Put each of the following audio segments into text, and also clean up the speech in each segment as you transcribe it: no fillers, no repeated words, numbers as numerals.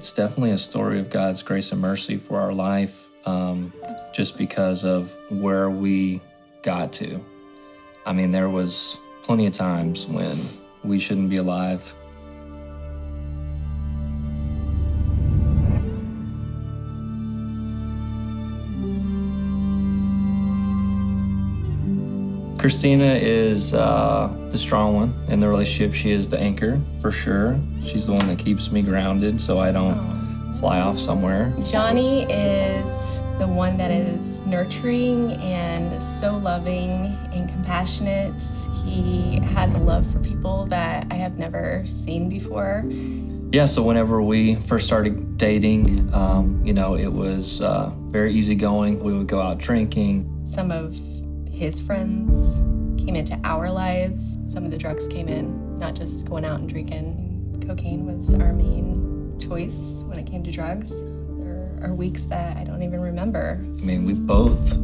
it's definitely a story of God's grace and mercy for our life, just because of where we got to. I mean, there was plenty of times when we shouldn't be alive. Christina is the strong one in the relationship. She is the anchor, for sure. She's the one that keeps me grounded so I don't fly off somewhere. Johnny is the one that is nurturing and so loving and compassionate. He has a love for people that I have never seen before. Yeah, so whenever we first started dating, it was very easygoing. We would go out drinking. Some of his friends came into our lives. Some of the drugs came in, not just going out and drinking. Cocaine was our main choice when it came to drugs. There are weeks that I don't even remember. I mean, we both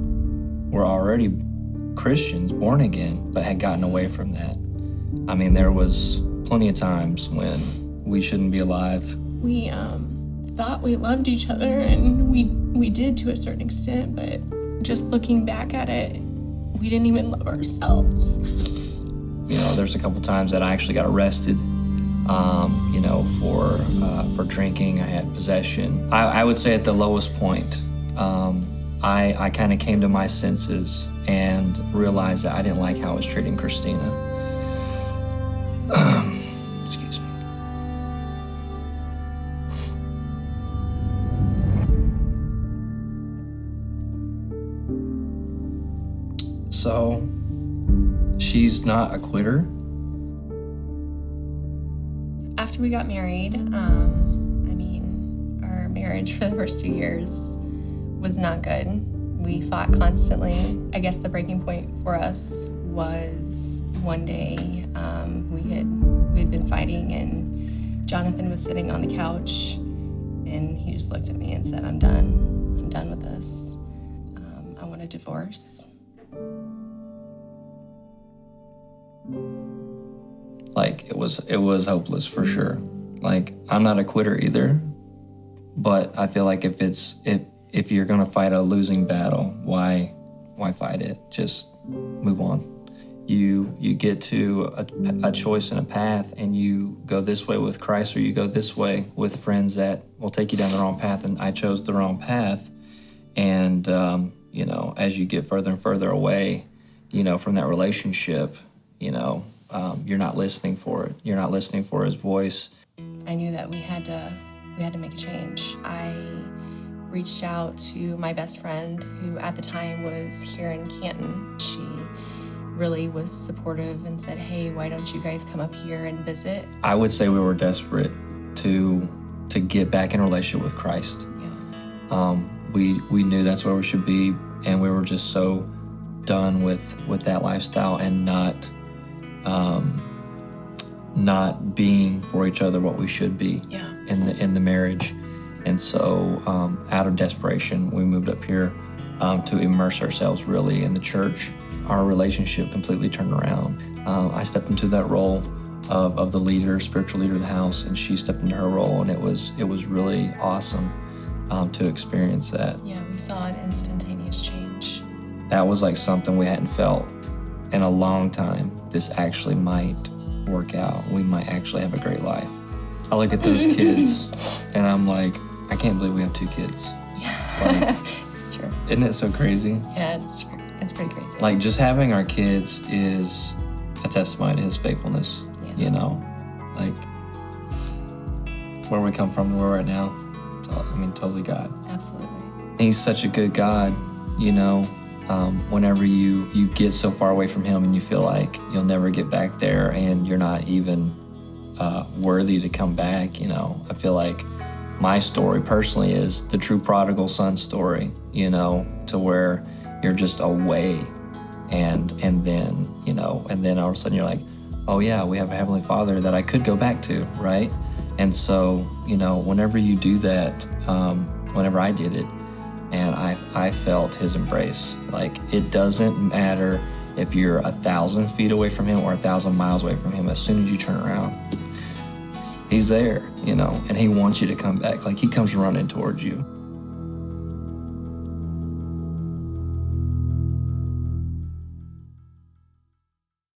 were already Christians, born again, but had gotten away from that. I mean, there was plenty of times when we shouldn't be alive. We thought we loved each other, and we did to a certain extent, but just looking back at it, we didn't even love ourselves. There's a couple times that I actually got arrested, for drinking. I had possession. I would say at the lowest point, I kind of came to my senses and realized that I didn't like how I was treating Christina. Excuse me. So, she's not a quitter. After we got married, our marriage for the first 2 years was not good. We fought constantly. I guess the breaking point for us was one day we had been fighting, and Jonathan was sitting on the couch, and he just looked at me and said, I'm done with this. I want a divorce. Like, it was hopeless for sure. Like, I'm not a quitter either, but I feel like if you're gonna fight a losing battle, why fight it? Just move on. You get to a choice and a path, and you go this way with Christ, or you go this way with friends that will take you down the wrong path. And I chose the wrong path. And as you get further and further away, from that relationship, you're not listening for it. You're not listening for his voice. I knew that we had to make a change. I reached out to my best friend, who at the time was here in Canton. She really was supportive and said, hey, why don't you guys come up here and visit? I would say we were desperate to get back in a relationship with Christ. Yeah. We knew that's where we should be, and we were just so done with that lifestyle and not being for each other what we should be in the marriage. And so out of desperation, we moved up here to immerse ourselves really in the church. Our relationship completely turned around. I stepped into that role of the leader, spiritual leader of the house, and she stepped into her role, and it was really awesome to experience that. Yeah, we saw an instantaneous change. That was like something we hadn't felt in a long time. This actually might work out. We might actually have a great life. I look at those kids and I'm like, I can't believe we have 2 kids. Yeah, it's true. Isn't it so crazy? Yeah, it's It's pretty crazy. Like, just having our kids is a testimony to his faithfulness, you know? Like, where we come from, where we're at now, totally God. Absolutely. And he's such a good God, you know? Whenever you get so far away from him and you feel like you'll never get back there and you're not even worthy to come back, you know? I feel like my story personally is the true prodigal son story, you know, to where you're just away and then, you know, and then all of a sudden you're like, oh yeah, we have a Heavenly Father that I could go back to, right? And so, you know, whenever you do that, whenever I did it, and I felt his embrace. Like, it doesn't matter if you're 1,000 feet away from him or 1,000 miles away from him. As soon as you turn around, He's there, and he wants you to come back. Like, he comes running towards you.